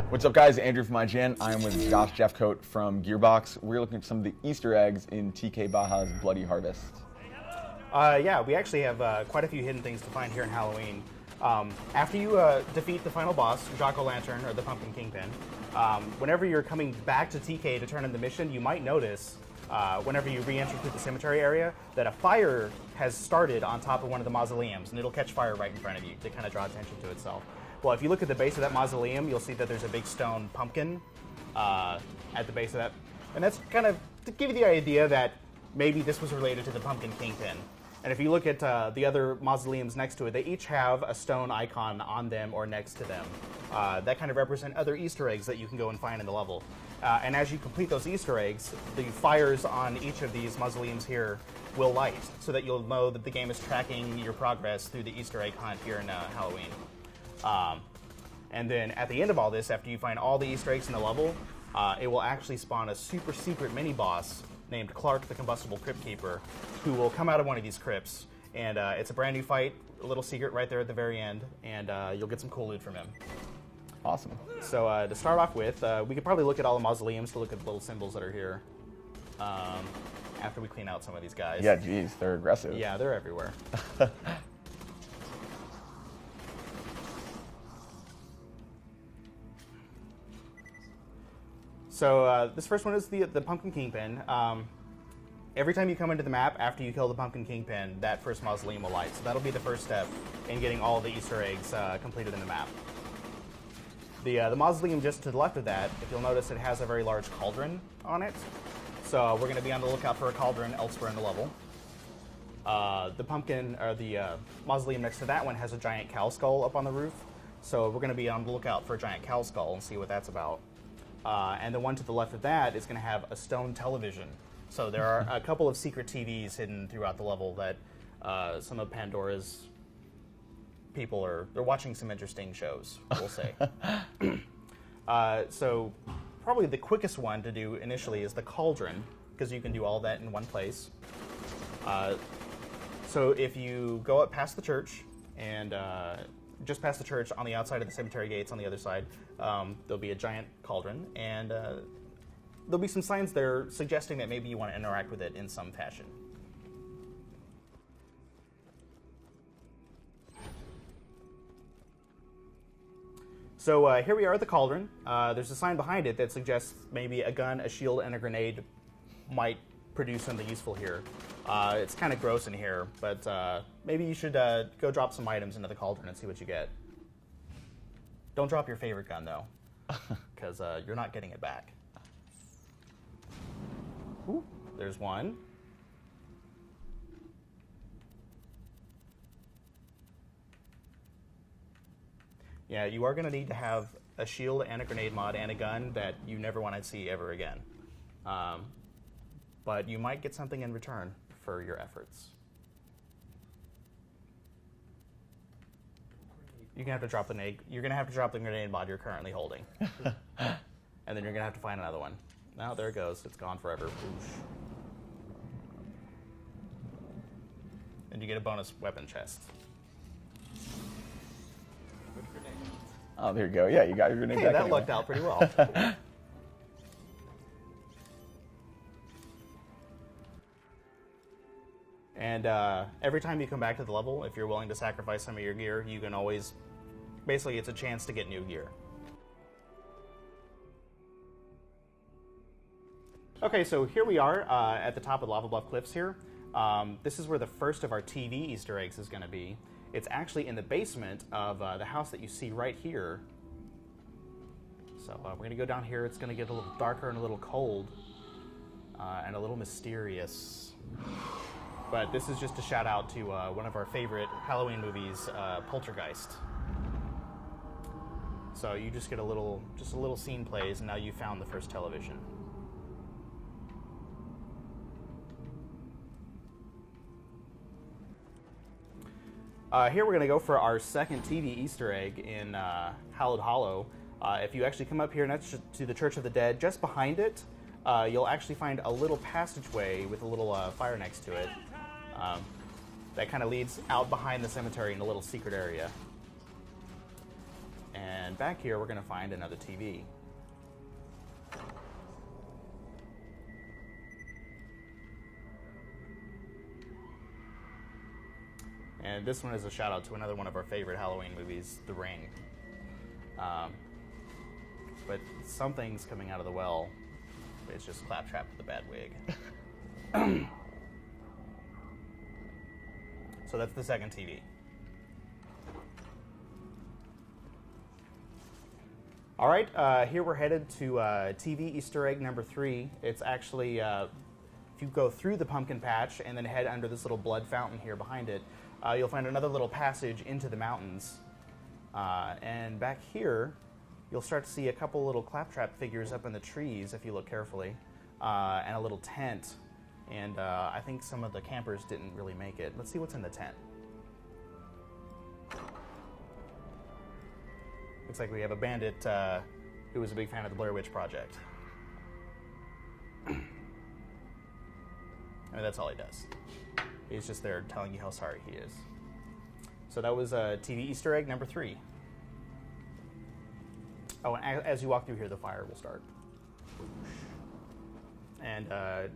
What's up, guys? Andrew from IGN. I'm with Josh Jeffcoat from Gearbox. We're looking at some of the Easter eggs in TK Baja's Bloody Harvest. Yeah, we actually have quite a few hidden things to find here in Halloween. After you defeat the final boss, Jack-o'-lantern, or the Pumpkin Kingpin, whenever you're coming back to TK to turn in the mission, you might notice, whenever you re-enter through the cemetery area, that a fire has started on top of one of the mausoleums, and it'll catch fire right in front of you to kind of draw attention to itself. Well, if you look at the base of that mausoleum, you'll see that there's a big stone pumpkin at the base of that. And that's kind of to give you the idea that maybe this was related to the Pumpkin Kingpin. And if you look at the other mausoleums next to it, they each have a stone icon on them or next to them. That kind of represent other Easter eggs that you can go and find in the level. And as you complete those Easter eggs, the fires on each of these mausoleums here will light, so that you'll know that the game is tracking your progress through the Easter egg hunt here in Halloween. And then at the end of all this, after you find all the Easter eggs in the level, it will actually spawn a super secret mini-boss named Clark the Combustible Crypt Keeper, who will come out of one of these crypts. And it's a brand new fight, a little secret right there at the very end, and you'll get some cool loot from him. Awesome. So to start off with, we could probably look at all the mausoleums to look at the little symbols that are here after we clean out some of these guys. Yeah, geez, they're aggressive. Yeah, they're everywhere. So this first one is the Pumpkin Kingpin. Every time you come into the map after you kill the Pumpkin Kingpin, that first mausoleum will light. So that'll be the first step in getting all the Easter eggs completed in the map. The mausoleum just to the left of that, if you'll notice, it has a very large cauldron on it. So we're going to be on the lookout for a cauldron elsewhere in the level. The mausoleum next to that one has a giant cow skull up on the roof. So we're going to be on the lookout for a giant cow skull and see what that's about. And the one to the left of that is going to have a stone television. So there are a couple of secret TVs hidden throughout the level that some of Pandora's people they're watching some interesting shows, we'll say. So probably the quickest one to do initially is the cauldron, because you can do all that in one place. So if you go up past the church and just past the church on the outside of the cemetery gates on the other side, there'll be a giant cauldron, and there'll be some signs there suggesting that maybe you want to interact with it in some fashion. So here we are at the cauldron. There's a sign behind it that suggests maybe a gun, a shield, and a grenade might produce something useful here. It's kind of gross in here, but maybe you should go drop some items into the cauldron and see what you get. Don't drop your favorite gun, though, because you're not getting it back. Ooh, there's one. Yeah, you are going to need to have a shield and a grenade mod and a gun that you never want to see ever again. But you might get something in return for your efforts. You're gonna have to drop You're gonna have to drop the grenade mod you're currently holding, and then you're gonna have to find another one. Now there it goes. It's gone forever. Oof. And you get a bonus weapon chest. Oh, there you go. Yeah, you got your grenade Hey, back that anyway. lucked out pretty well. And every time you come back to the level, if you're willing to sacrifice some of your gear, you can always... Basically, it's a chance to get new gear. Okay, so here we are at the top of the Lava Bluff Cliffs here. This is where the first of our TV Easter eggs is going to be. It's actually in the basement of the house that you see right here. So we're going to go down here. It's going to get a little darker and a little cold and a little mysterious. But this is just a shout out to one of our favorite Halloween movies, Poltergeist. So you just get a little scene plays, and now you found the first television. Here we're going to go for our second TV Easter egg in Hallowed Hollow. If you actually come up here next to the Church of the Dead, just behind it, you'll actually find a little passageway with a little fire next to it. That kind of leads out behind the cemetery in a little secret area. And back here, we're going to find another TV. And this one is a shout out to another one of our favorite Halloween movies, The Ring. But something's coming out of the well. It's just Claptrap with a bad wig. So that's the second TV. All right, here we're headed to TV Easter egg number 3. It's actually, if you go through the pumpkin patch and then head under this little blood fountain here behind it, you'll find another little passage into the mountains. And back here, you'll start to see a couple little Claptrap figures up in the trees if you look carefully, and a little tent. And I think some of the campers didn't really make it. Let's see what's in the tent. Looks like we have a bandit who was a big fan of the Blair Witch Project. I mean, that's all he does. He's just there telling you how sorry he is. So that was TV Easter egg number 3. Oh, and as you walk through here, the fire will start. And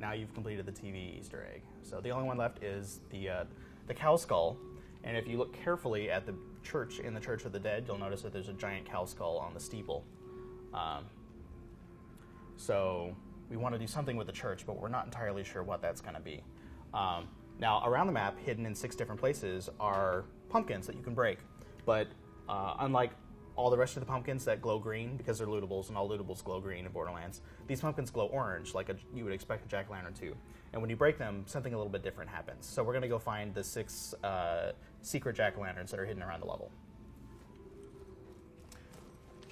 now you've completed the TV Easter egg. So the only one left is the cow skull. And if you look carefully at the church, in the Church of the Dead, you'll notice that there's a giant cow skull on the steeple. So we want to do something with the church, but we're not entirely sure what that's going to be. Now, around the map, hidden in 6 different places, are pumpkins that you can break. But unlike all the rest of the pumpkins that glow green, because they're lootables, and all lootables glow green in Borderlands, these pumpkins glow orange, like you would expect a jack-o'-lantern to. And when you break them, something a little bit different happens. So we're going to go find the 6 secret jack-o'-lanterns that are hidden around the level.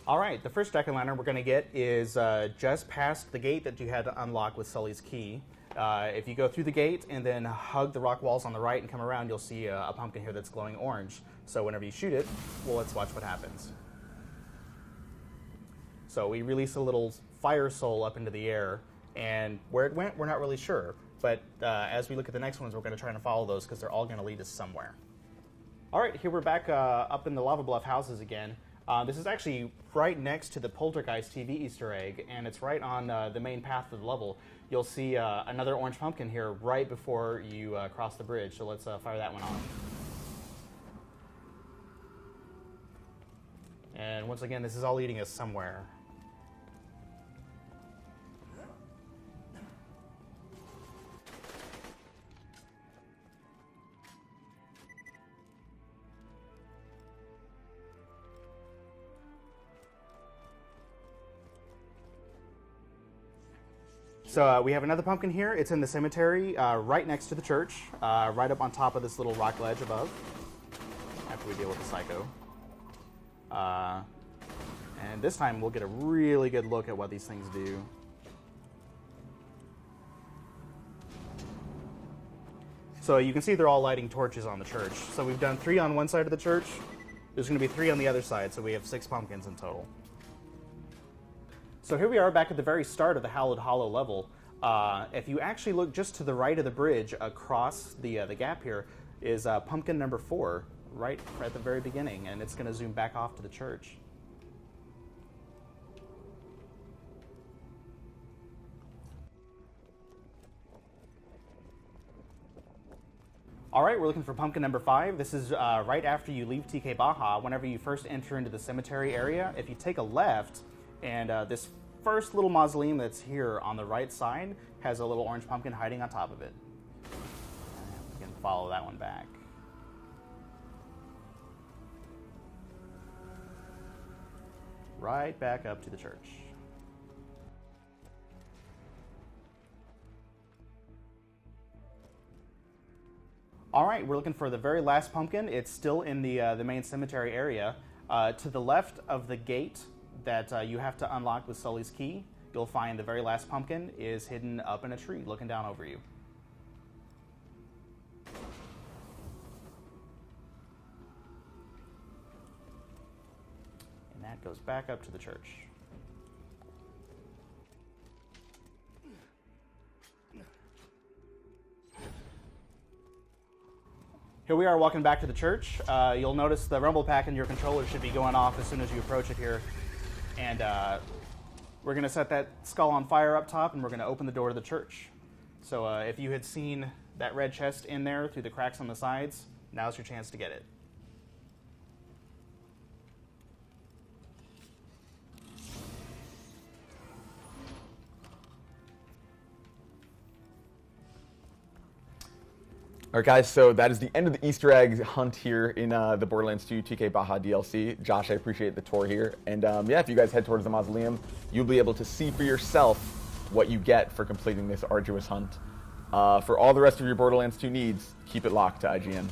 All right, the first jack-o'-lantern we're going to get is just past the gate that you had to unlock with Sully's key. If you go through the gate and then hug the rock walls on the right and come around, you'll see a pumpkin here that's glowing orange. So whenever you shoot it, well, let's watch what happens. So we release a little fire soul up into the air, and where it went, we're not really sure. But as we look at the next ones, we're going to try and follow those because they're all going to lead us somewhere. All right, here we're back up in the Lava Bluff houses again. This is actually right next to the Poltergeist TV Easter egg, and it's right on the main path of the level. You'll see another orange pumpkin here right before you cross the bridge, so let's fire that one on. And once again, this is all leading us somewhere. So we have another pumpkin here. It's in the cemetery right next to the church, right up on top of this little rock ledge above, after we deal with the psycho. And this time we'll get a really good look at what these things do. So you can see they're all lighting torches on the church. So we've done 3 on one side of the church. There's going to be 3 on the other side, so we have 6 pumpkins in total. So here we are back at the very start of the Hallowed Hollow level. If you actually look just to the right of the bridge across the gap here is pumpkin number 4, right at the very beginning, and it's going to zoom back off to the church. All right, we're looking for pumpkin number 5. This is right after you leave TK Baja. Whenever you first enter into the cemetery area, if you take a left, and this first little mausoleum that's here on the right side has a little orange pumpkin hiding on top of it. We can follow that one back. Right back up to the church. All right, we're looking for the very last pumpkin. It's still in the main cemetery area. To the left of the gate that you have to unlock with Sully's key, you'll find the very last pumpkin is hidden up in a tree looking down over you. And that goes back up to the church. Here we are walking back to the church. You'll notice the rumble pack in your controller should be going off as soon as you approach it here. And we're going to set that skull on fire up top, and we're going to open the door to the church. So if you had seen that red chest in there through the cracks on the sides, now's your chance to get it. All right, guys, so that is the end of the Easter egg hunt here in the Borderlands 2 TK Baja DLC. Josh, I appreciate the tour here. And yeah, if you guys head towards the mausoleum, you'll be able to see for yourself what you get for completing this arduous hunt. For all the rest of your Borderlands 2 needs, keep it locked to IGN.